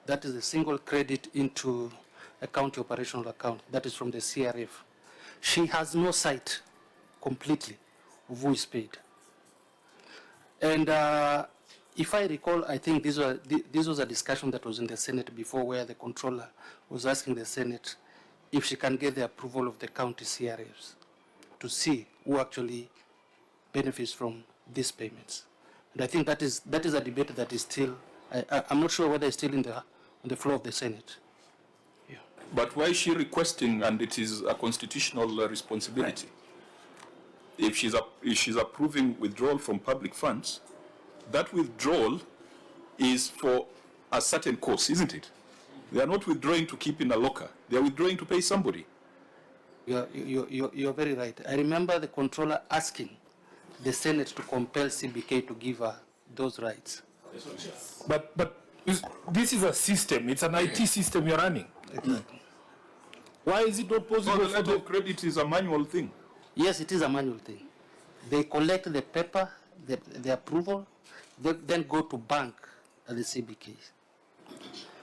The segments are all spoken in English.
that is a single credit into a county operational account. That is from the CRF. She has no sight completely of who is paid. And if I recall, I think this was a discussion that was in the Senate before, where the controller was asking the Senate if she can get the approval of the county CRFs to see who actually benefits from these payments. And I think that is a debate that is still, I'm not sure whether it's still on the floor of the Senate. Yeah. But why is she requesting, and it is a constitutional responsibility? Right. If she's approving withdrawal from public funds, that withdrawal is for a certain cause, isn't it? They are not withdrawing to keep in a locker. They are withdrawing to pay somebody. You're very right. I remember the controller asking the Senate to compel CBK to give her those rights. But this is a system. It's an IT system you're running. Exactly. Why is it not possible? No, the letter of credit is a manual thing. Yes, it is a manual thing. They collect the paper, the approval, they then go to bank at the CBK.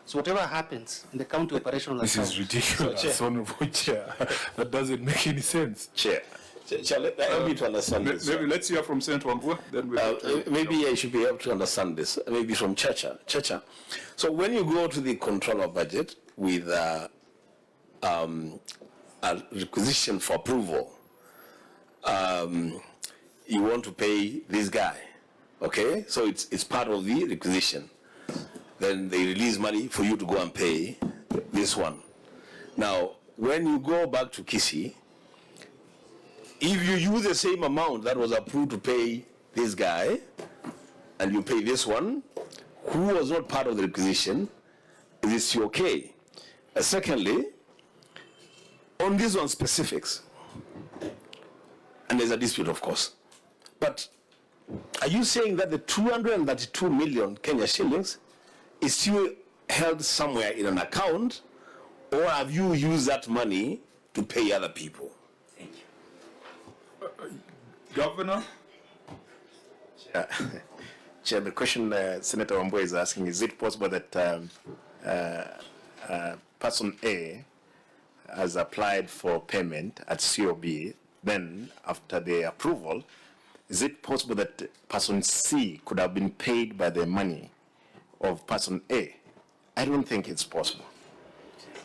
So whatever happens in the county operational account. This is ridiculous. Honorable Chair. That doesn't make any sense. Chair, let me to understand this. Maybe let's hear from Senator Wambua, then maybe I should be able to understand this. Maybe from Chacha. So when you go to the controller budget with a requisition for approval, you want to pay this guy, okay? So it's part of the requisition. Then they release money for you to go and pay this one. Now, when you go back to Kisii, if you use the same amount that was approved to pay this guy, and you pay this one, who was not part of the requisition, is this okay? Secondly, on this one specifics, and there's a dispute, of course, but are you saying that the 232 million Kenya shillings is still held somewhere in an account, or have you used that money to pay other people? Thank you. Governor? Chair, the question Senator Wambua is asking, is it possible that person A has applied for payment at COB, then after the approval, is it possible that person C could have been paid by the money of person A? I don't think it's possible.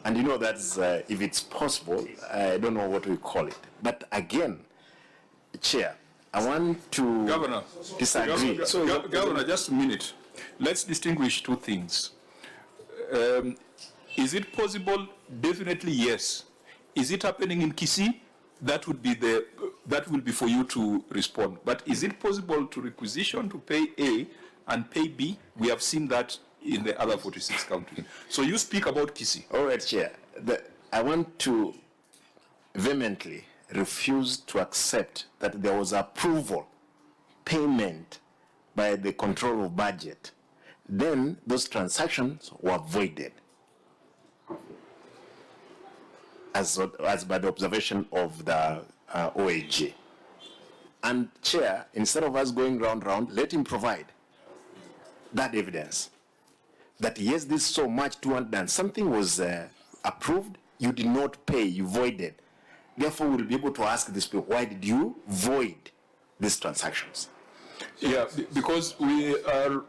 And you know that's, if it's possible, I don't know what we call it. But again, Chair, I want to Governor, disagree. Governor, just a minute. Let's distinguish two things. Is it possible? Definitely yes. Is it happening in Kisii? That will be for you to respond. But is it possible to requisition to pay A and pay B? We have seen that in the other 46 counties. So you speak about Kisii. All right, Chair. I want to vehemently refuse to accept that there was approval, payment by the control of budget. Then those transactions were voided, as by the observation of the AOG. And Chair, instead of us going round, let him provide that evidence that yes, this so much 200 and something was approved, you did not pay, you voided. Therefore, we'll be able to ask these people, why did you void these transactions? Yeah, because we are...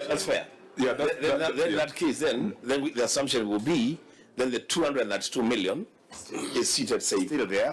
That's fair. Yeah, in that case, then the assumption will be, then the 202 million is seated, say, Still there.